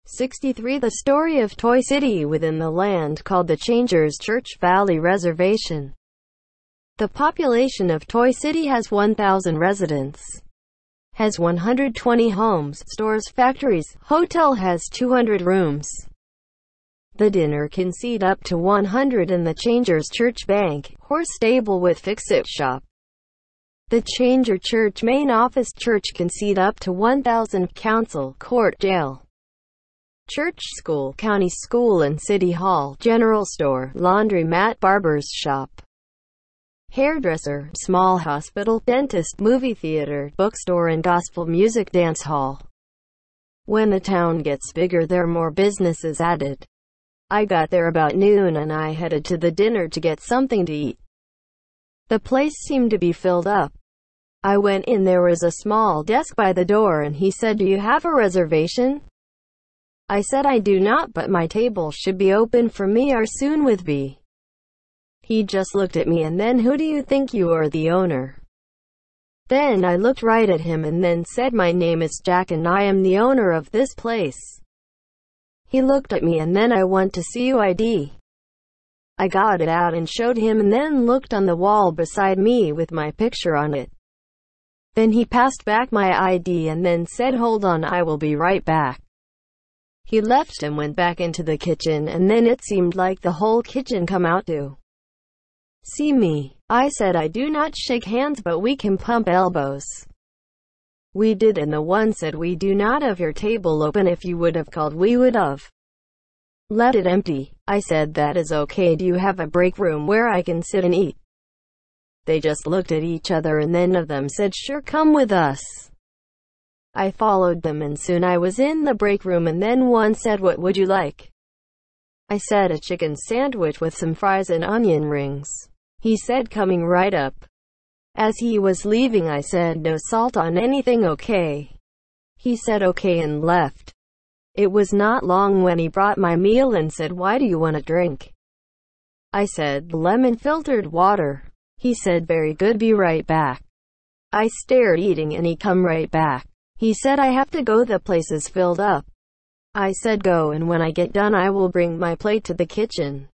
63. The story of Toy City within the land called the Changers Church Valley Reservation. The population of Toy City has 1,000 residents. Has 120 homes, stores, factories. Hotel has 200 rooms. The dinner can seat up to 100 in the Changers Church Bank, horse stable with fix-it shop. The Changers Church main office church can seat up to 1,000, council, court, jail, church, school, county school and city hall, general store, laundry mat, barber's shop, hairdresser, small hospital, dentist, movie theater, bookstore and gospel music dance hall. When the town gets bigger there are more businesses added. I got there about noon and I headed to the dinner to get something to eat. The place seemed to be filled up. I went in, there was a small desk by the door and he said, "Do you have a reservation?" I said I do not, but my table should be open for me or soon with be. He just looked at me and then, "Who do you think you are, the owner?" Then I looked right at him and then said, "My name is Jack and I am the owner of this place." He looked at me and then, "I want to see your ID." I got it out and showed him and then looked on the wall beside me with my picture on it. Then he passed back my ID and then said, "Hold on, I will be right back." He left and went back into the kitchen and then it seemed like the whole kitchen come out to see me. I said, "I do not shake hands but we can pump elbows." We did and the one said, "We do not have your table open. If you would have called we would have left it empty." I said, "That is okay. Do you have a break room where I can sit and eat?" They just looked at each other and then of them said, "Sure, come with us." I followed them and soon I was in the break room and then one said, "What would you like?" I said, "A chicken sandwich with some fries and onion rings." He said, "Coming right up." As he was leaving I said, "No salt on anything, okay?" He said okay and left. It was not long when he brought my meal and said, "Why do you want a drink?" I said, "Lemon filtered water." He said, "Very good, be right back." I stared eating and he come right back. He said, "I have to go, the place is filled up." I said, "Go, and when I get done I will bring my plate to the kitchen."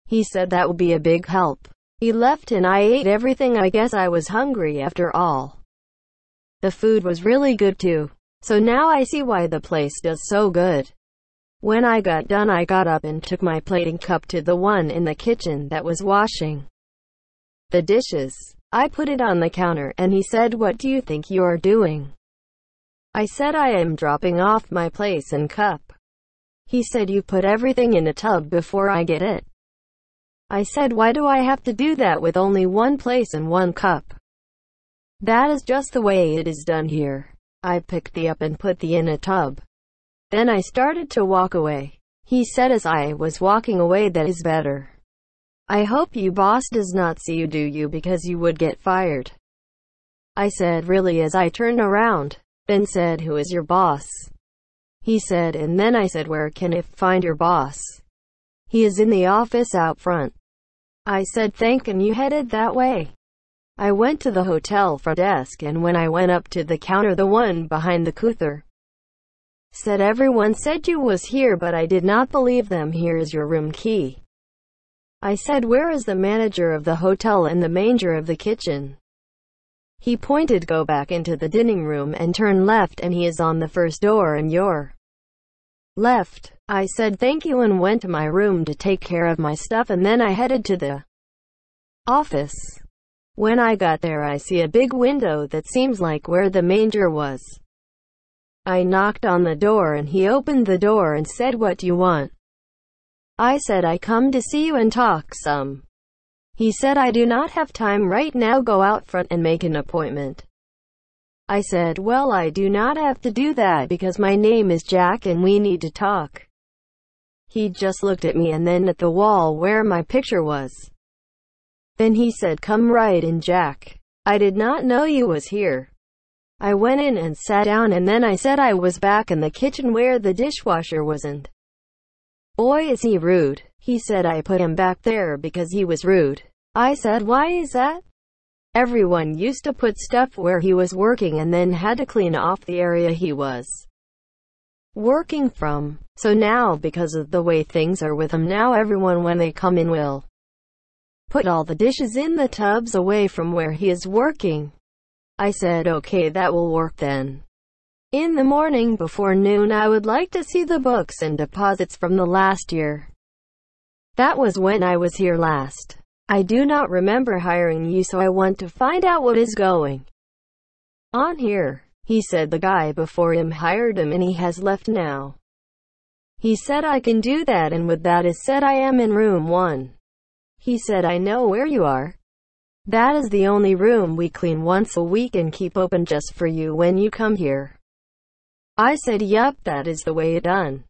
He said that will be a big help. He left and I ate everything. I guess I was hungry after all. The food was really good too. So now I see why the place does so good. When I got done I got up and took my plate and cup to the one in the kitchen that was washing the dishes. I put it on the counter and he said, "What do you think you are doing?" I said, "I am dropping off my place and cup." He said, "You put everything in a tub before I get it." I said, "Why do I have to do that with only one place and one cup?" "That is just the way it is done here." I picked the up and put the in a tub. Then I started to walk away. He said as I was walking away, "That is better. I hope you boss does not see you do you, because you would get fired." I said, "Really?" as I turned around. Then said, "Who is your boss?" He said, and then I said, "Where can I find your boss?" "He is in the office out front." I said, "Thank," and you headed that way. I went to the hotel front desk and when I went up to the counter, the one behind the counter said, "Everyone said you was here but I did not believe them. Here is your room key." I said, "Where is the manager of the hotel and the manager of the kitchen?" He pointed, "Go back into the dining room and turn left and he is on the first door and your left." I said, "Thank you," and went to my room to take care of my stuff and then I headed to the office. When I got there I see a big window that seems like where the manger was. I knocked on the door and he opened the door and said, "What do you want?" I said, "I come to see you and talk some." He said, "I do not have time right now, go out front and make an appointment." I said, "Well, I do not have to do that because my name is Jack and we need to talk." He just looked at me and then at the wall where my picture was. Then he said, "Come right in, Jack. I did not know you was here." I went in and sat down and then I said I was back in the kitchen where the dishwasher wasn't. "Boy, is he rude." He said I put him back there because he was rude. I said, "Why is that?" Everyone used to put stuff where he was working and then had to clean off the area he was working from. So now, because of the way things are with him now, everyone when they come in will put all the dishes in the tubs away from where he is working. I said okay, that will work then. In the morning before noon I would like to see the books and deposits from the last year. That was when I was here last. I do not remember hiring you, so I want to find out what is going on here. He said the guy before him hired him and he has left now. He said I can do that, and with that is said I am in room 1. He said I know where you are. That is the only room we clean once a week and keep open just for you when you come here. I said yup, that is the way it done.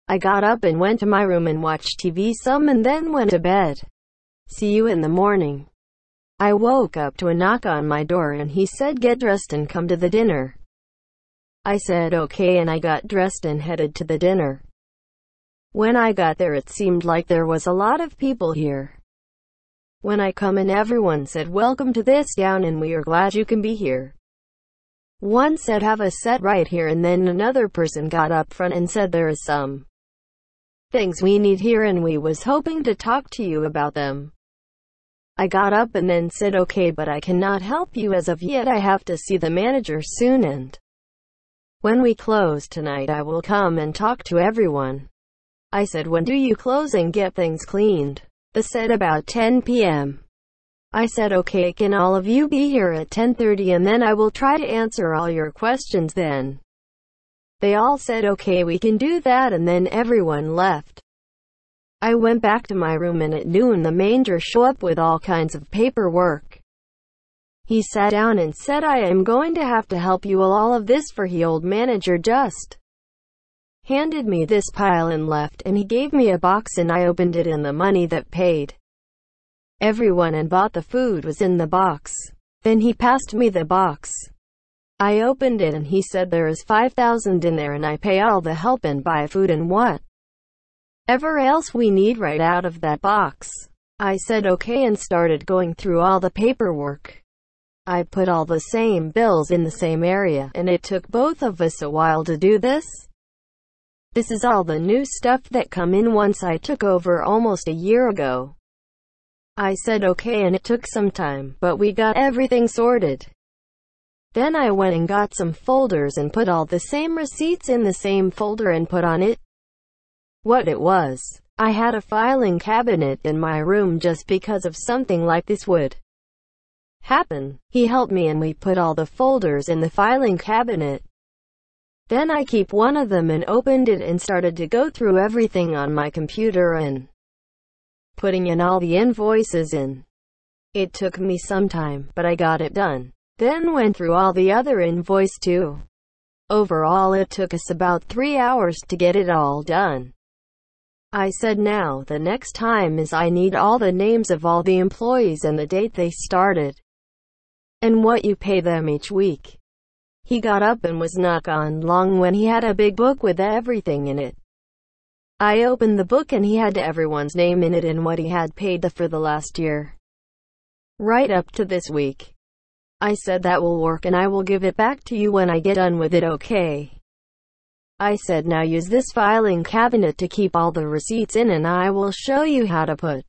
I got up and went to my room and watched TV some and then went to bed. See you in the morning. I woke up to a knock on my door and he said get dressed and come to the dinner. I said okay, and I got dressed and headed to the dinner. When I got there it seemed like there was a lot of people here. When I come in everyone said welcome to this town and we are glad you can be here. One said have a set right here, and then another person got up front and said there is some things we need here and we was hoping to talk to you about them. I got up and then said okay, but I cannot help you as of yet, I have to see the manager soon, and when we close tonight I will come and talk to everyone. I said when do you close and get things cleaned? They said about 10 p.m. I said okay, can all of you be here at 10:30 and then I will try to answer all your questions then. They all said okay, we can do that, and then everyone left. I went back to my room and at noon the manager showed up with all kinds of paperwork. He sat down and said I am going to have to help you all of this, for he old manager just handed me this pile and left, and he gave me a box and I opened it and the money that paid everyone and bought the food was in the box. Then he passed me the box. I opened it and he said there is 5,000 in there and I pay all the help and buy food and whatever else we need right out of that box. I said okay and started going through all the paperwork. I put all the same bills in the same area, and it took both of us a while to do this. This is all the new stuff that come in once I took over almost a year ago. I said okay, and it took some time, but we got everything sorted. Then I went and got some folders and put all the same receipts in the same folder and put on it what it was. I had a filing cabinet in my room just because of something like this would happen. He helped me and we put all the folders in the filing cabinet. Then I keep one of them and opened it and started to go through everything on my computer and putting in all the invoices in. It took me some time, but I got it done. Then went through all the other invoice too. Overall it took us about 3 hours to get it all done. I said now the next time is I need all the names of all the employees and the date they started and what you pay them each week. He got up and was not gone long when he had a big book with everything in it. I opened the book and he had everyone's name in it and what he had paid for the last year, right up to this week. I said that will work and I will give it back to you when I get done with it, okay? I said now use this filing cabinet to keep all the receipts in and I will show you how to put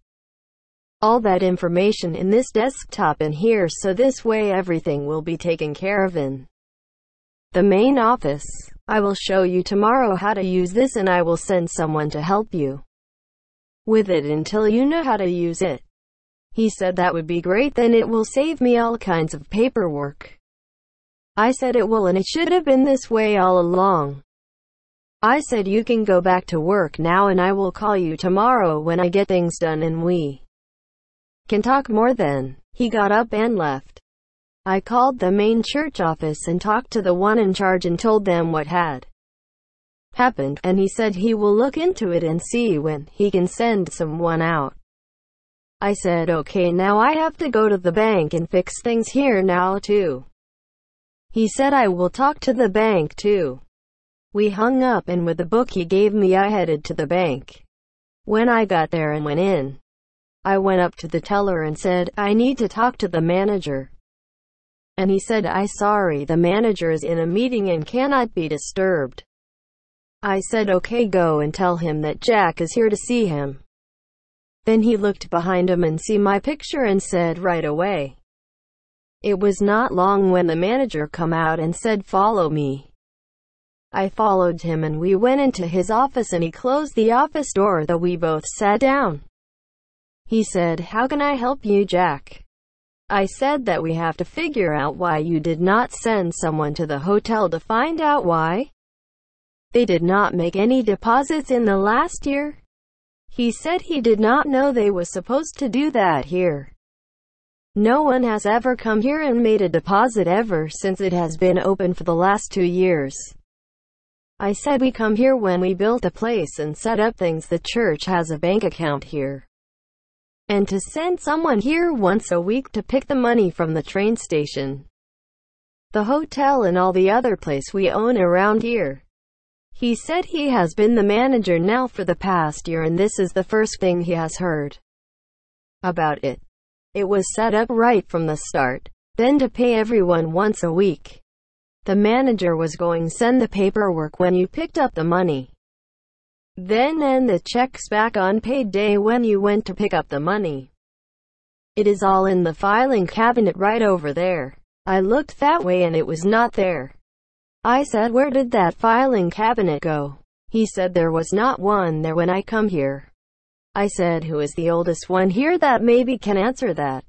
all that information in this desktop in here, so this way everything will be taken care of in the main office. I will show you tomorrow how to use this and I will send someone to help you with it until you know how to use it. He said that would be great, then it will save me all kinds of paperwork. I said it will, and it should have been this way all along. I said you can go back to work now and I will call you tomorrow when I get things done and we can talk more then. He got up and left. I called the main church office and talked to the one in charge and told them what had happened, and he said he will look into it and see when he can send someone out. I said okay, now I have to go to the bank and fix things here now too. He said I will talk to the bank too. We hung up and with the book he gave me I headed to the bank. When I got there and went in, I went up to the teller and said, I need to talk to the manager. And he said, sorry, the manager is in a meeting and cannot be disturbed. I said okay, go and tell him that Jack is here to see him. Then he looked behind him and see my picture and said right away. It was not long when the manager come out and said follow me. I followed him and we went into his office and he closed the office door though we both sat down. He said, how can I help you, Jack? I said that we have to figure out why you did not send someone to the hotel to find out why they did not make any deposits in the last year. He said he did not know they was supposed to do that here. No one has ever come here and made a deposit ever since it has been open for the last 2 years. I said we come here when we built a place and set up things. The church has a bank account here. And to send someone here once a week to pick the money from the train station, the hotel and all the other place we own around here. He said he has been the manager now for the past year and this is the first thing he has heard about it. It was set up right from the start. Then to pay everyone once a week. The manager was going to send the paperwork when you picked up the money. Then the checks back on payday when you went to pick up the money. It is all in the filing cabinet right over there. I looked that way and it was not there. I said, where did that filing cabinet go? He said there was not one there when I come here. I said, who is the oldest one here that maybe can answer that?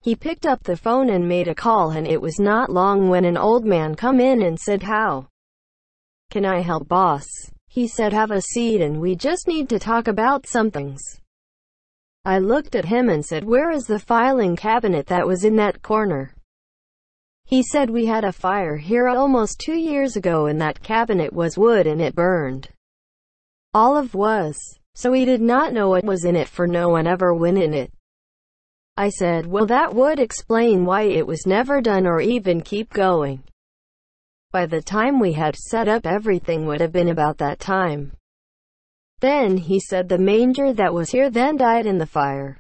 He picked up the phone and made a call and it was not long when an old man come in and said, how can I help, boss? He said, have a seat and we just need to talk about some things. I looked at him and said, where is the filing cabinet that was in that corner? He said, we had a fire here almost 2 years ago and that cabinet was wood and it burned. All of was. So we did not know what was in it for no one ever went in it. I said, well that would explain why it was never done or even keep going. By the time we had set up everything would have been about that time. Then he said the manger that was here then died in the fire.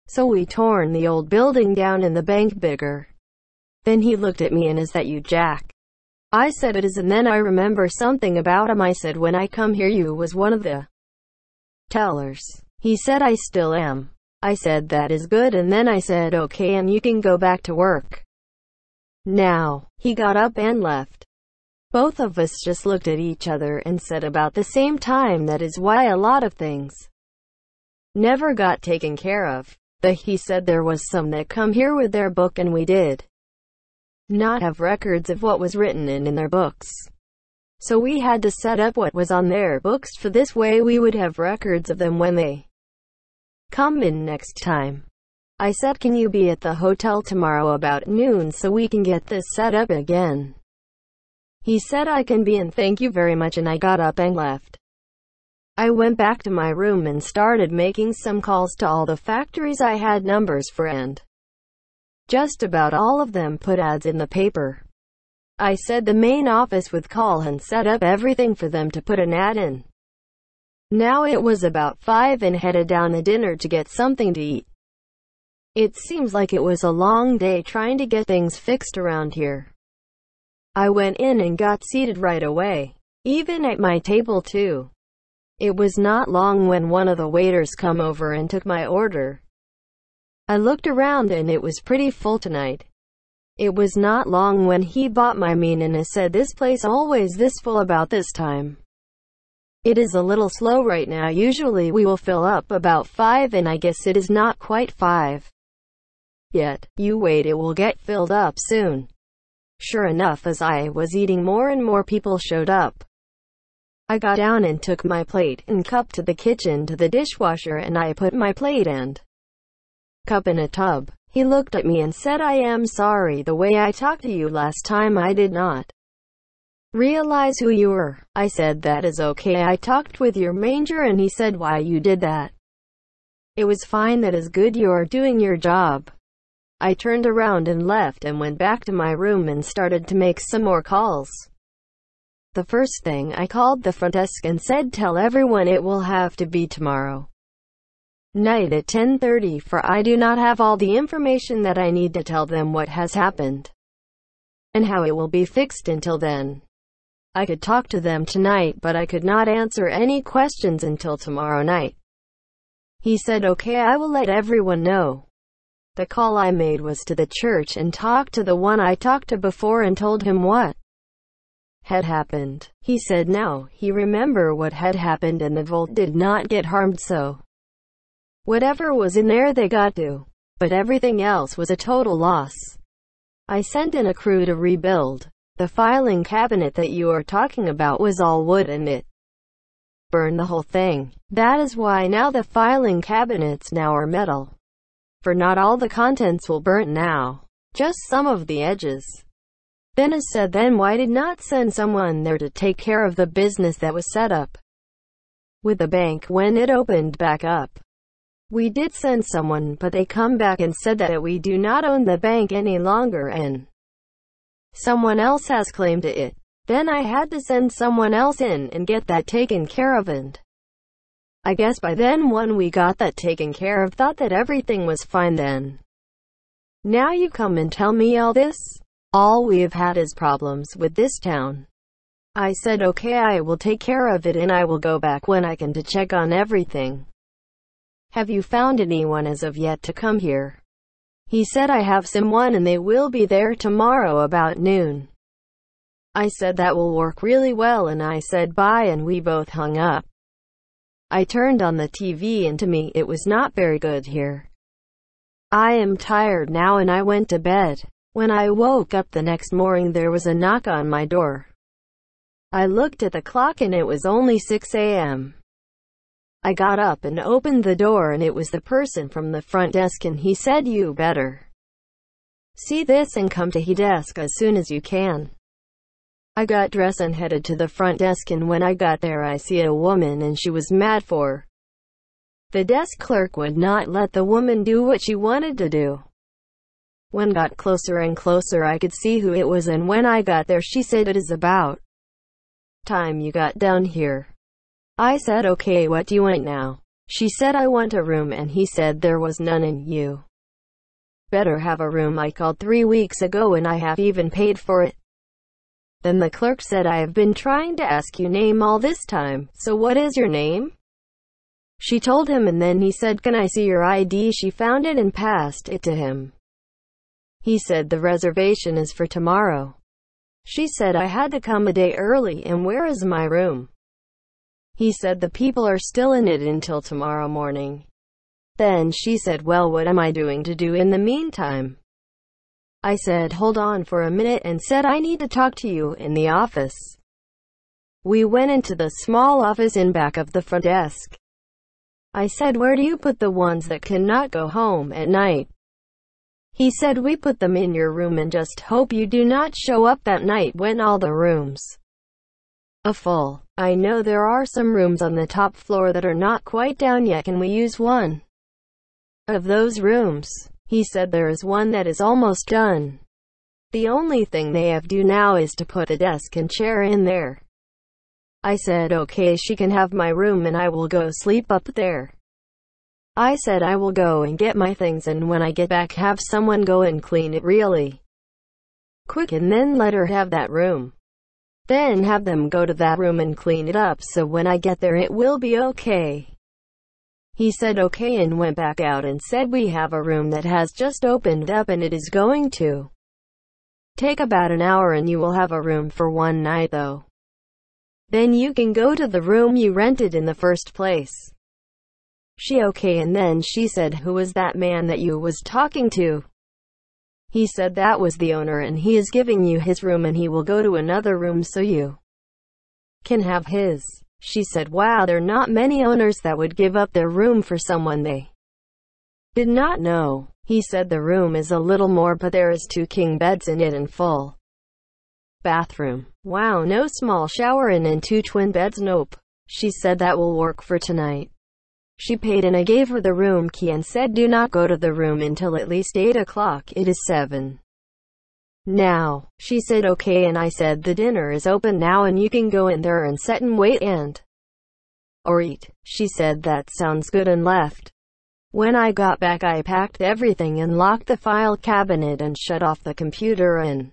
So we torn the old building down and the bank bigger. Then he looked at me and is that you, Jack? I said it is and then I remember something about him. I said when I come here you was one of the tellers. He said I still am. I said that is good and then I said okay and you can go back to work now. He got up and left. Both of us just looked at each other and said about the same time that is why a lot of things never got taken care of. He said there was some that come here with their book and we did not have records of what was written in their books. So we had to set up what was on their books for this way we would have records of them when they come in next time. I said can you be at the hotel tomorrow about noon so we can get this set up again? He said I can be and thank you very much and I got up and left. I went back to my room and started making some calls to all the factories I had numbers for and just about all of them put ads in the paper. I said the main office would call and set up everything for them to put an ad in. Now it was about 5 and headed down to dinner to get something to eat. It seems like it was a long day trying to get things fixed around here. I went in and got seated right away, even at my table too. It was not long when one of the waiters come over and took my order. I looked around and it was pretty full tonight. It was not long when he bought my mean and said this place always this full about this time. It is a little slow right now. Usually we will fill up about 5 and I guess it is not quite 5 yet. You wait, it will get filled up soon. Sure enough, as I was eating more and more people showed up. I got down and took my plate and cup to the kitchen to the dishwasher and I put my plate and cup in a tub. He looked at me and said I am sorry the way I talked to you last time. I did not realize who you were. I said that is okay. I talked with your manger and he said why you did that. It was fine, that is good, you're doing your job. I turned around and left and went back to my room and started to make some more calls. The first thing I called the front desk and said tell everyone it will have to be tomorrow night at 10:30 for I do not have all the information that I need to tell them what has happened and how it will be fixed until then. I could talk to them tonight, but I could not answer any questions until tomorrow night. He said, okay, I will let everyone know. The call I made was to the church and talked to the one I talked to before and told him what had happened. He said now he remember what had happened and the vault did not get harmed, so whatever was in there they got to. But everything else was a total loss. I sent in a crew to rebuild. The filing cabinet that you are talking about was all wood and it burned the whole thing. That is why now the filing cabinets now are metal. For not all the contents will burn now, just some of the edges. Then I said, then why did not send someone there to take care of the business that was set up with the bank when it opened back up? We did send someone, but they come back and said that we do not own the bank any longer and someone else has claimed it. Then I had to send someone else in and get that taken care of, and I guess by then when we got that taken care of, thought that everything was fine then. Now you come and tell me all this? All we have had is problems with this town. I said okay, I will take care of it and I will go back when I can to check on everything. Have you found anyone as of yet to come here? He said I have someone and they will be there tomorrow about noon. I said that will work really well and I said bye and we both hung up. I turned on the TV and to me it was not very good here. I am tired now and I went to bed. When I woke up the next morning there was a knock on my door. I looked at the clock and it was only 6 a.m. I got up and opened the door and it was the person from the front desk and he said, you better see this and come to the desk as soon as you can. I got dressed and headed to the front desk and when I got there I see a woman and she was mad for the desk clerk would not let the woman do what she wanted to do. When got closer and closer I could see who it was and when I got there she said, it is about time you got down here. I said okay, what do you want now? She said I want a room and he said there was none and you better have a room. I called 3 weeks ago and I have even paid for it. Then the clerk said, I have been trying to ask you name all this time, so what is your name? She told him and then he said, can I see your ID? She found it and passed it to him. He said the reservation is for tomorrow. She said I had to come a day early and where is my room? He said the people are still in it until tomorrow morning. Then she said, well, what am I doing to do in the meantime? I said, hold on for a minute and said I need to talk to you in the office. We went into the small office in back of the front desk. I said, where do you put the ones that cannot go home at night? He said, we put them in your room and just hope you do not show up that night when all the rooms are full. I know there are some rooms on the top floor that are not quite down yet. Can we use one of those rooms? He said there is one that is almost done. The only thing they have to do now is to put a desk and chair in there. I said okay, she can have my room and I will go sleep up there. I said I will go and get my things and when I get back have someone go and clean it really quick and then let her have that room. Then have them go to that room and clean it up so when I get there it will be okay. He said okay and went back out and said we have a room that has just opened up and it is going to take about an hour and you will have a room for one night though. Then you can go to the room you rented in the first place. She okay and then she said, who was that man that you was talking to? He said that was the owner and he is giving you his room and he will go to another room so you can have his. She said, wow, there are not many owners that would give up their room for someone they did not know. He said the room is a little more but there is 2 king beds in it and full bathroom. Wow, no small shower in and 2 twin beds, nope. She said that will work for tonight. She paid and I gave her the room key and said do not go to the room until at least 8 o'clock, it is 7 now. She said okay and I said the dinner is open now and you can go in there and sit and wait and or eat. She said that sounds good and left. When I got back I packed everything and locked the file cabinet and shut off the computer and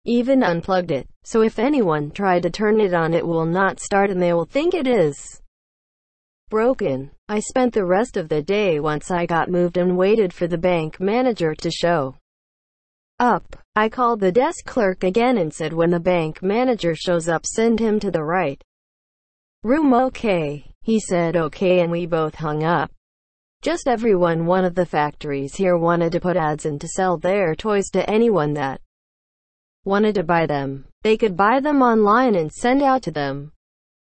even unplugged it, so if anyone tried to turn it on it will not start and they will think it is broken. I spent the rest of the day once I got moved and waited for the bank manager to show up. I called the desk clerk again and said when the bank manager shows up send him to the right room. Okay. He said okay and we both hung up. Just everyone, one of the factories here wanted to put ads in to sell their toys to anyone that wanted to buy them. They could buy them online and send out to them.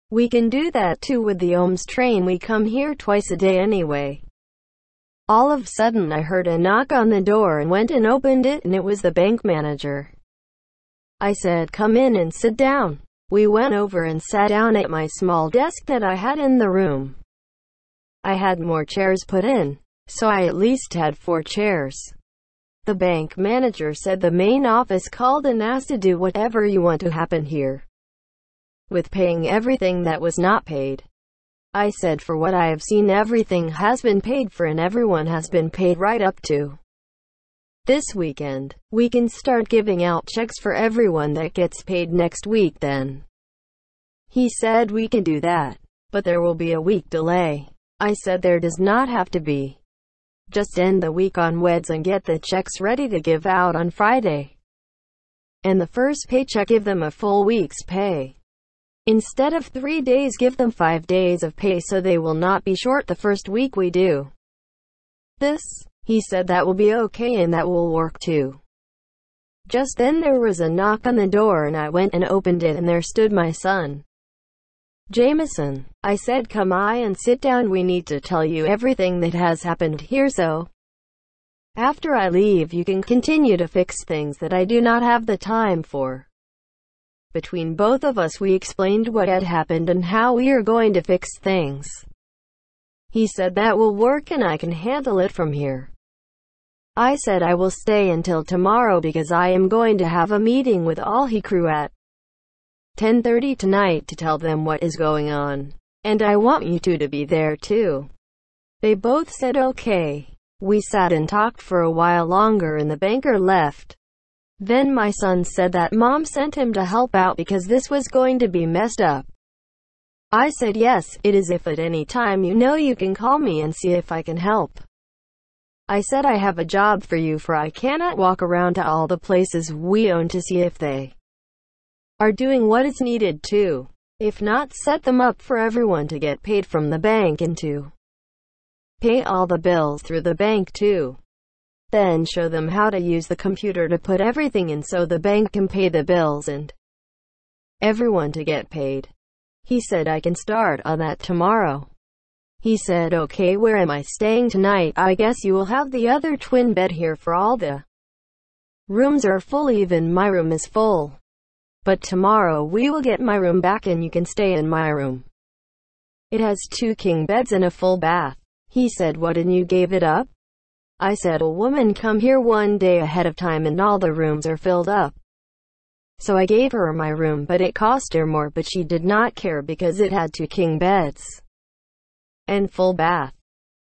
We can do that too with the OMS train. We come here twice a day anyway. All of a sudden I heard a knock on the door and went and opened it and it was the bank manager. I said come in and sit down. We went over and sat down at my small desk that I had in the room. I had more chairs put in, so I at least had 4 chairs. The bank manager said the main office called and asked to do whatever you want to happen here with paying everything that was not paid. I said for what I have seen everything has been paid for and everyone has been paid right up to this weekend. We can start giving out checks for everyone that gets paid next week then. He said we can do that, but there will be a week delay. I said there does not have to be. Just end the week on Wednesday and get the checks ready to give out on Friday. And the first paycheck give them a full week's pay. Instead of 3 days give them 5 days of pay so they will not be short the first week we do this. He said that will be okay and that will work too. Just then there was a knock on the door and I went and opened it and there stood my son, Jameson. I said come and sit down, we need to tell you everything that has happened here so after I leave you can continue to fix things that I do not have the time for. Between both of us we explained what had happened and how we are going to fix things. He said that will work and I can handle it from here. I said I will stay until tomorrow because I am going to have a meeting with all he crew at 10:30 tonight to tell them what is going on. And I want you two to be there too. They both said okay. We sat and talked for a while longer and the banker left. Then my son said that mom sent him to help out because this was going to be messed up. I said yes, it is. If at any time you know you can call me and see if I can help. I said I have a job for you for I cannot walk around to all the places we own to see if they are doing what is needed too. If not, set them up for everyone to get paid from the bank and to pay all the bills through the bank too. Then show them how to use the computer to put everything in so the bank can pay the bills and everyone to get paid. He said I can start on that tomorrow. He said okay, where am I staying tonight? I guess you will have the other twin bed here for all the rooms are full, even my room is full. But tomorrow we will get my room back and you can stay in my room. It has 2 king beds and a full bath. He said what, and you gave it up? I said a woman come here one day ahead of time and all the rooms are filled up. So I gave her my room, but it cost her more, but she did not care because it had 2 king beds and full bath.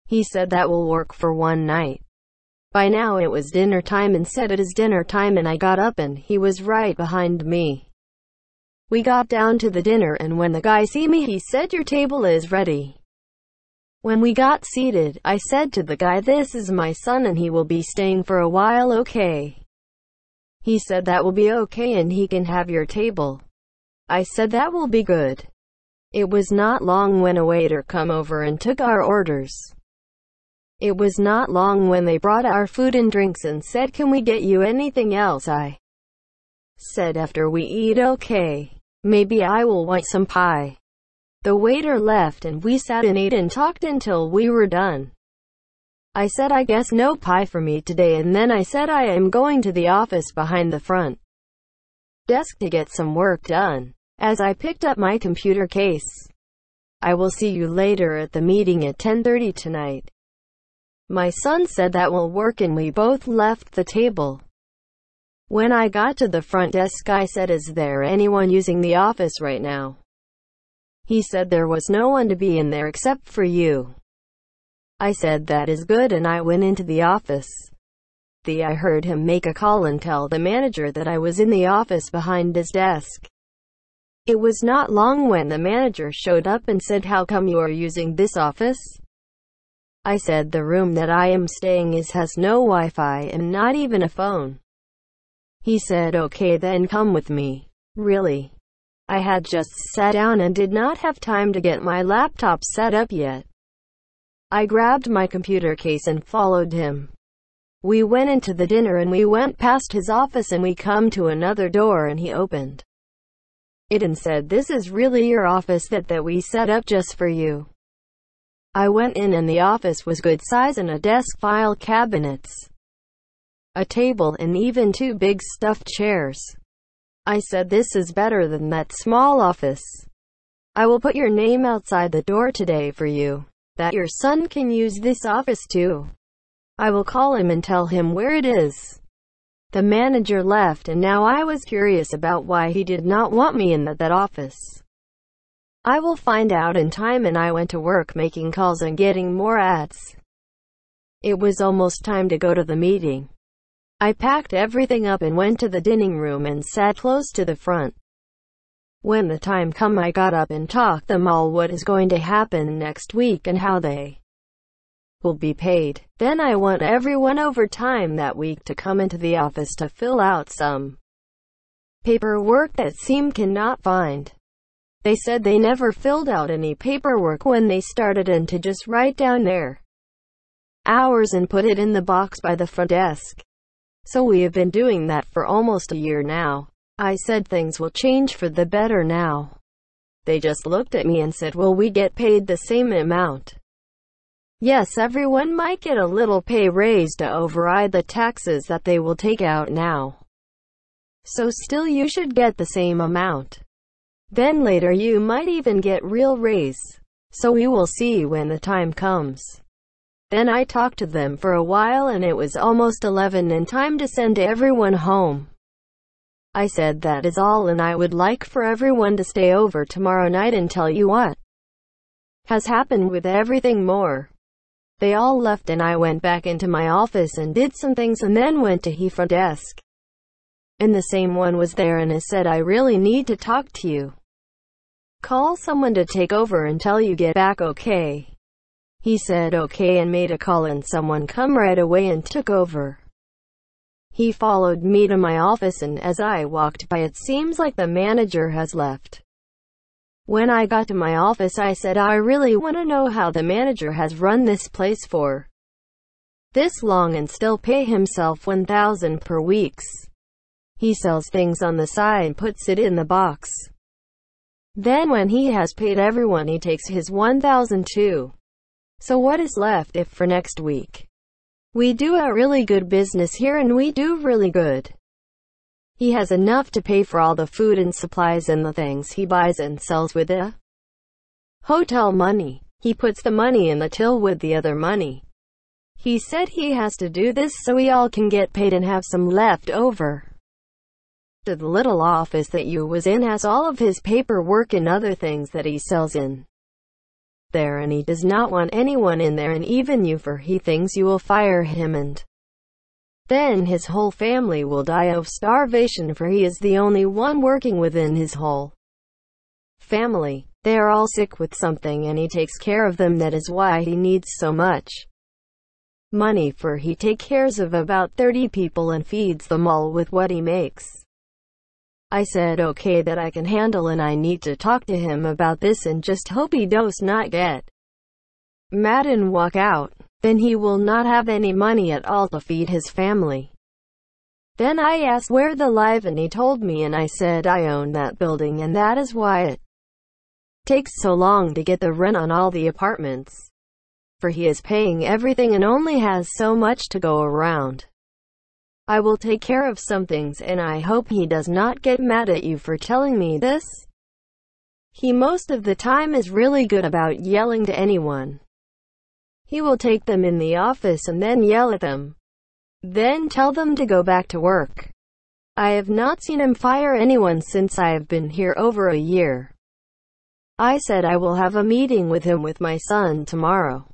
He said that will work for one night. By now it was dinner time and said it is dinner time, and I got up and he was right behind me. We got down to the dinner and when the guy see me he said your table is ready. When we got seated, I said to the guy this is my son and he will be staying for a while, okay? He said that will be okay and he can have your table. I said that will be good. It was not long when a waiter come over and took our orders. It was not long when they brought our food and drinks and said can we get you anything else? I said after we eat okay, maybe I will want some pie. The waiter left and we sat and ate and talked until we were done. I said I guess no pie for me today, and then I said I am going to the office behind the front desk to get some work done. As I picked up my computer case, I will see you later at the meeting at 10:30 tonight. My son said that will work and we both left the table. When I got to the front desk I said is there anyone using the office right now? He said there was no one to be in there except for you. I said that is good and I went into the office. I heard him make a call and tell the manager that I was in the office behind his desk. It was not long when the manager showed up and said, "How come you are using this office?" I said, "The room that I am staying has no Wi-Fi and not even a phone." He said, "Okay, then come with me." Really? I had just sat down and did not have time to get my laptop set up yet. I grabbed my computer case and followed him. We went into the dinner and we went past his office and we come to another door and he opened it and said, "This is really your office that we set up just for you." I went in and the office was good size and a desk, file cabinets, a table, and even 2 big stuffed chairs. I said, "This is better than that small office. I will put your name outside the door today for you, that your son can use this office too. I will call him and tell him where it is." The manager left and now I was curious about why he did not want me in that office. I will find out in time, and I went to work making calls and getting more ads. It was almost time to go to the meeting. I packed everything up and went to the dining room and sat close to the front. When the time come, I got up and talked them all what is going to happen next week and how they will be paid. Then I want everyone over time that week to come into the office to fill out some paperwork that Seam cannot find. They said they never filled out any paperwork when they started, and to just write down their hours and put it in the box by the front desk. So we have been doing that for almost a year now. I said things will change for the better now. They just looked at me and said, "Will we get paid the same amount?" Yes, everyone might get a little pay raise to override the taxes that they will take out now. So still you should get the same amount. Then later you might even get real raise. So we will see when the time comes. Then I talked to them for a while and it was almost 11 and time to send everyone home. I said that is all, and I would like for everyone to stay over tomorrow night and tell you what has happened with everything more. They all left and I went back into my office and did some things and then went to his front desk. And the same one was there and he said, "I really need to talk to you. Call someone to take over until you get back, okay?" He said okay and made a call and someone come right away and took over. He followed me to my office and as I walked by, it seems like the manager has left. When I got to my office, I said, "I really want to know how the manager has run this place for this long and still pay himself $1,000 per week. He sells things on the side and puts it in the box. Then when he has paid everyone, he takes his $1,000 too. So what is left if for next week? We do a really good business here and we do really good. He has enough to pay for all the food and supplies and the things he buys and sells with the hotel money. He puts the money in the till with the other money. He said he has to do this so we all can get paid and have some left over. The little office that you was in has all of his paperwork and other things that he sells in there, and he does not want anyone in there, and even you, for he thinks you will fire him and then his whole family will die of starvation, for he is the only one working within his whole family. They are all sick with something and he takes care of them. That is why he needs so much money, for he takes care of about 30 people and feeds them all with what he makes. I said okay, that I can handle, and I need to talk to him about this and just hope he does not get mad and walk out. Then he will not have any money at all to feed his family. Then I asked where the live, and he told me, and I said I own that building and that is why it takes so long to get the rent on all the apartments. For he is paying everything and only has so much to go around. I will take care of some things, and I hope he does not get mad at you for telling me this. He most of the time is really good about yelling to anyone. He will take them in the office and then yell at them. Then tell them to go back to work. I have not seen him fire anyone since I have been here over a year. I said I will have a meeting with him with my son tomorrow.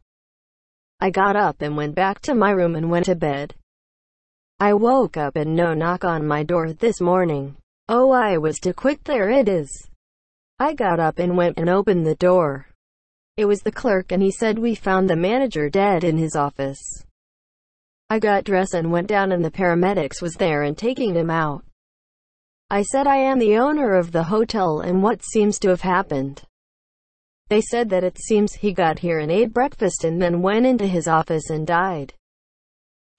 I got up and went back to my room and went to bed. I woke up and no knock on my door this morning. Oh, I was too quick. There it is. I got up and went and opened the door. It was the clerk and he said we found the manager dead in his office. I got dressed and went down and the paramedics was there and taking him out. I said I am the owner of the hotel and what seems to have happened. They said that it seems he got here and ate breakfast and then went into his office and died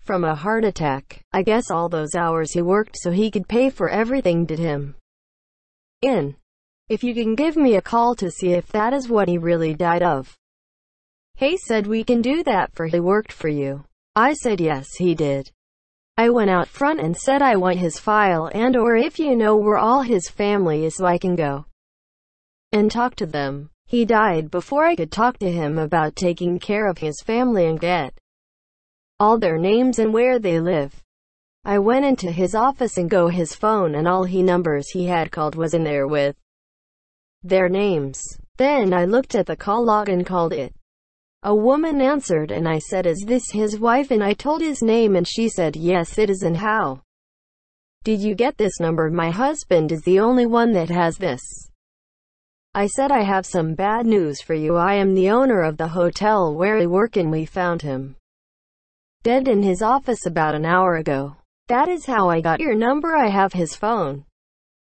from a heart attack. I guess all those hours he worked so he could pay for everything did him in. If you can give me a call to see if that is what he really died of. He said we can do that for he worked for you. I said yes he did. I went out front and said I want his file and or if you know where all his family is so I can go and talk to them. He died before I could talk to him about taking care of his family and get all their names and where they live. I went into his office and go his phone and all he numbers he had called was in there with their names. Then I looked at the call log and called it. A woman answered and I said, is this his wife? And I told his name and she said, yes it is. And how did you get this number? My husband is the only one that has this. I said, I have some bad news for you. I am the owner of the hotel where I work and we found him dead in his office about an hour ago. That is how I got your number. I have his phone.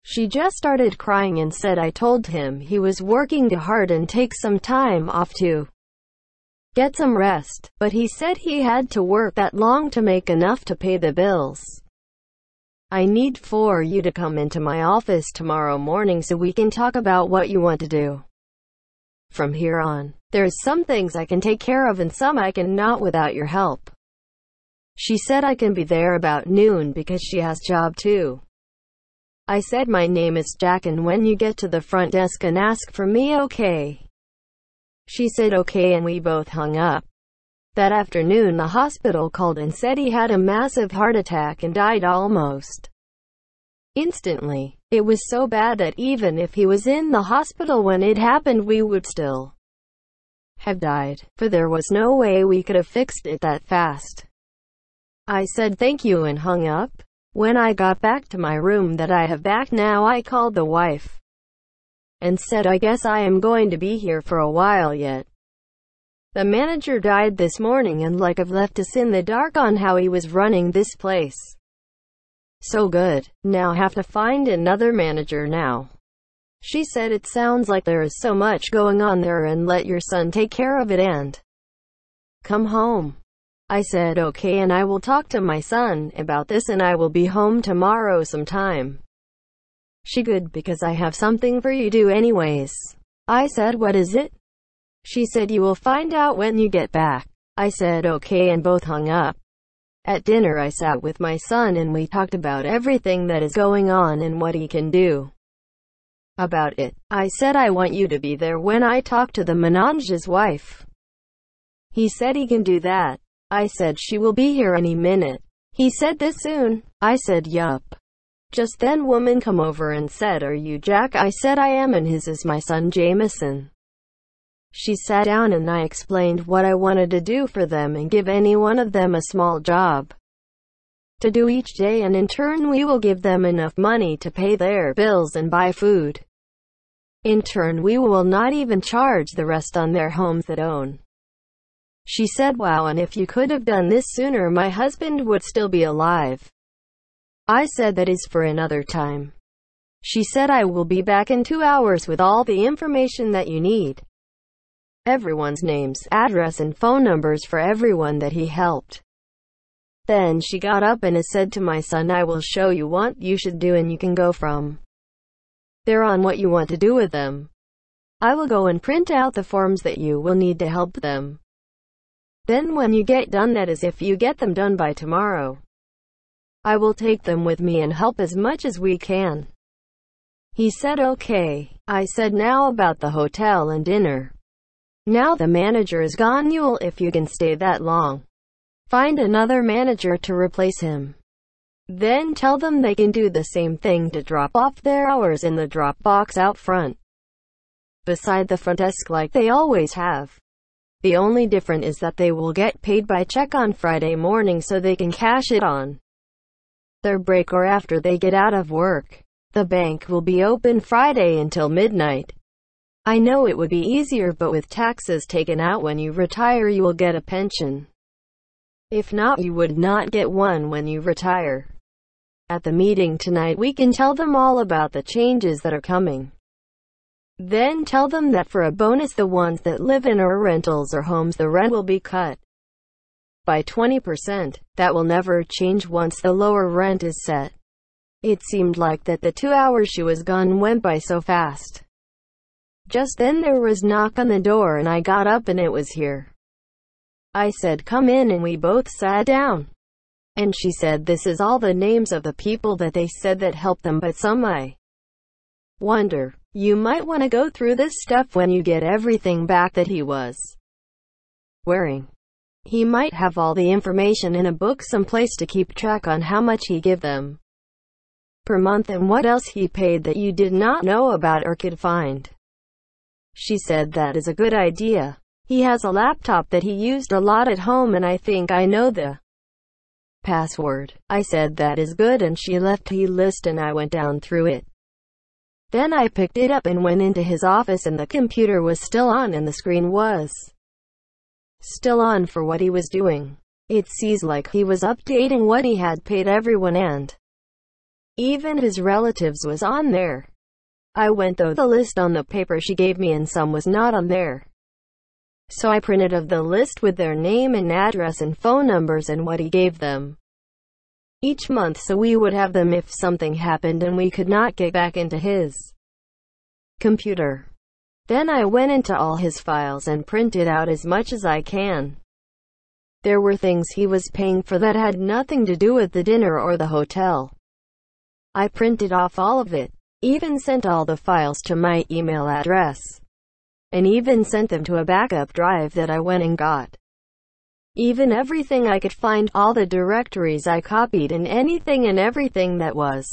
She just started crying and said I told him he was working too hard and take some time off to get some rest, but he said he had to work that long to make enough to pay the bills. I need for you to come into my office tomorrow morning so we can talk about what you want to do from here on. There's some things I can take care of and some I cannot without your help. She said I can be there about noon because she has job too. I said my name is Jack and when you get to the front desk and ask for me, okay? She said okay and we both hung up. That afternoon the hospital called and said he had a massive heart attack and died almost instantly. It was so bad that even if he was in the hospital when it happened we would still have died, for there was no way we could have fixed it that fast. I said thank you and hung up. When I got back to my room that I have back now, I called the wife and said I guess I am going to be here for a while yet. The manager died this morning and like I've left us in the dark on how he was running this place so good. Now have to find another manager now. She said it sounds like there is so much going on there and let your son take care of it and come home. I said okay and I will talk to my son about this and I will be home tomorrow sometime. She good because I have something for you to do anyways. I said what is it? She said you will find out when you get back. I said okay and both hung up. At dinner I sat with my son and we talked about everything that is going on and what he can do about it. I said I want you to be there when I talk to the manager's wife. He said he can do that. I said she will be here any minute. He said this soon. I said yup. Just then woman come over and said, are you Jack? I said I am and his is my son Jameson. She sat down and I explained what I wanted to do for them and give any one of them a small job to do each day and in turn we will give them enough money to pay their bills and buy food. In turn we will not even charge the rest on their homes that own. She said wow, and if you could have done this sooner my husband would still be alive. I said that is for another time. She said I will be back in 2 hours with all the information that you need. Everyone's names, address and phone numbers for everyone that he helped. Then she got up and said to my son, I will show you what you should do and you can go from there on what you want to do with them. I will go and print out the forms that you will need to help them. Then when you get done, that is if you get them done by tomorrow, I will take them with me and help as much as we can. He said okay. I said now about the hotel and dinner. Now the manager is gone, you'll, if you can stay that long, find another manager to replace him. Then tell them they can do the same thing to drop off their hours in the drop box out front, beside the front desk like they always have. The only difference is that they will get paid by check on Friday morning so they can cash it on their break or after they get out of work. The bank will be open Friday until midnight. I know it would be easier, but with taxes taken out when you retire, you will get a pension. If not, you would not get one when you retire. At the meeting tonight, we can tell them all about the changes that are coming. Then tell them that for a bonus, the ones that live in our rentals or homes, the rent will be cut by 20%. That will never change once the lower rent is set. It seemed like that the 2 hours she was gone went by so fast. Just then there was a knock on the door and I got up and it was here. I said, "Come in," and we both sat down. And she said, "This is all the names of the people that they said that helped them, but some I wonder. You might want to go through this stuff when you get everything back that he was wearing. He might have all the information in a book someplace to keep track on how much he give them per month and what else he paid that you did not know about or could find." She said, "That is a good idea. He has a laptop that he used a lot at home and I think I know the password." I said, "That is good," and she left the list and I went down through it. Then I picked it up and went into his office, and the computer was still on and the screen was still on for what he was doing. It seems like he was updating what he had paid everyone, and even his relatives was on there. I went through the list on the paper she gave me and some was not on there. So I printed of the list with their name and address and phone numbers and what he gave them each month, so we would have them if something happened and we could not get back into his computer. Then I went into all his files and printed out as much as I can. There were things he was paying for that had nothing to do with the dinner or the hotel. I printed off all of it, even sent all the files to my email address, and even sent them to a backup drive that I went and got. Even everything I could find, all the directories I copied, and anything and everything that was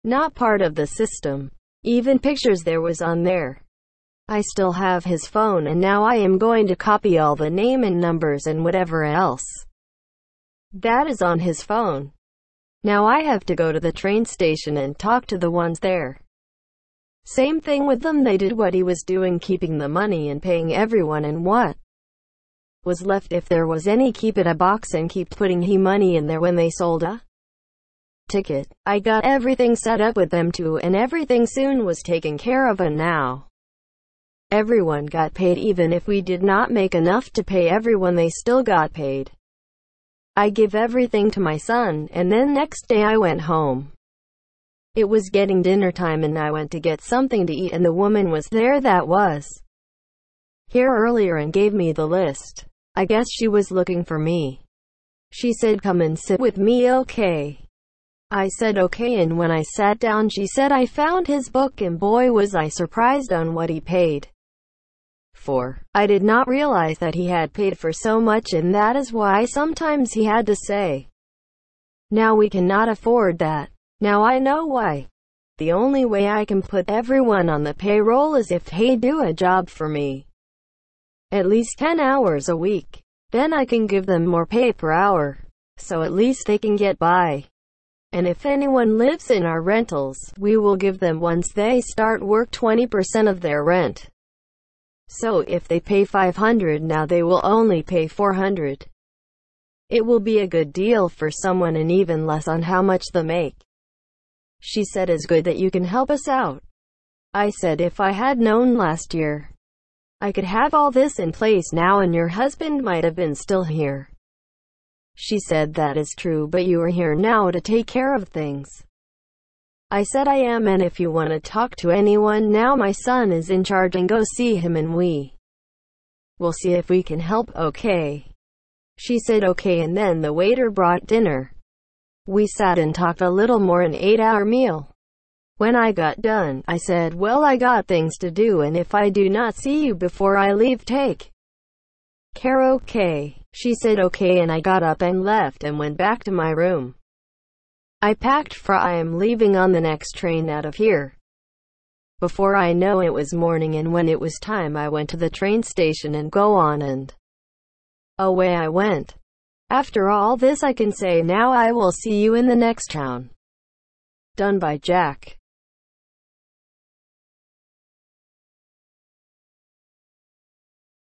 not part of the system. Even pictures there was on there. I still have his phone, and now I am going to copy all the name and numbers and whatever else that is on his phone. Now I have to go to the train station and talk to the ones there. Same thing with them, they did what he was doing, keeping the money and paying everyone, and what was left, if there was any, keep it a box and keep putting he money in there when they sold a ticket. I got everything set up with them too, and everything soon was taken care of, and now everyone got paid. Even if we did not make enough to pay everyone, they still got paid. I give everything to my son, and then next day I went home. It was getting dinner time and I went to get something to eat, and the woman was there that was here earlier and gave me the list. I guess she was looking for me. She said, "Come and sit with me, okay?" I said okay, and when I sat down she said, "I found his book," and boy was I surprised on what he paid for. I did not realize that he had paid for so much, and that is why sometimes he had to say, "Now we cannot afford that." Now I know why. The only way I can put everyone on the payroll is if they do a job for me at least 10 hours a week. Then I can give them more pay per hour, so at least they can get by. And if anyone lives in our rentals, we will give them, once they start work, 20% of their rent. So if they pay $500 now, they will only pay $400. It will be a good deal for someone, and even less on how much they make. She said, "It's good that you can help us out." I said, "If I had known last year I could have all this in place now, and your husband might have been still here." She said, "That is true, but you are here now to take care of things." I said, "I am, and if you want to talk to anyone now, my son is in charge, and go see him and we will see if we can help, okay?" She said okay, and then the waiter brought dinner. We sat and talked a little more and ate our meal. When I got done, I said, "Well, I got things to do, and if I do not see you before I leave, take care, okay?" She said okay, and I got up and left and went back to my room. I packed, for I am leaving on the next train out of here. Before I know it was morning, and when it was time I went to the train station and go on, and away I went. After all this I can say now, I will see you in the next town. Done by Jack.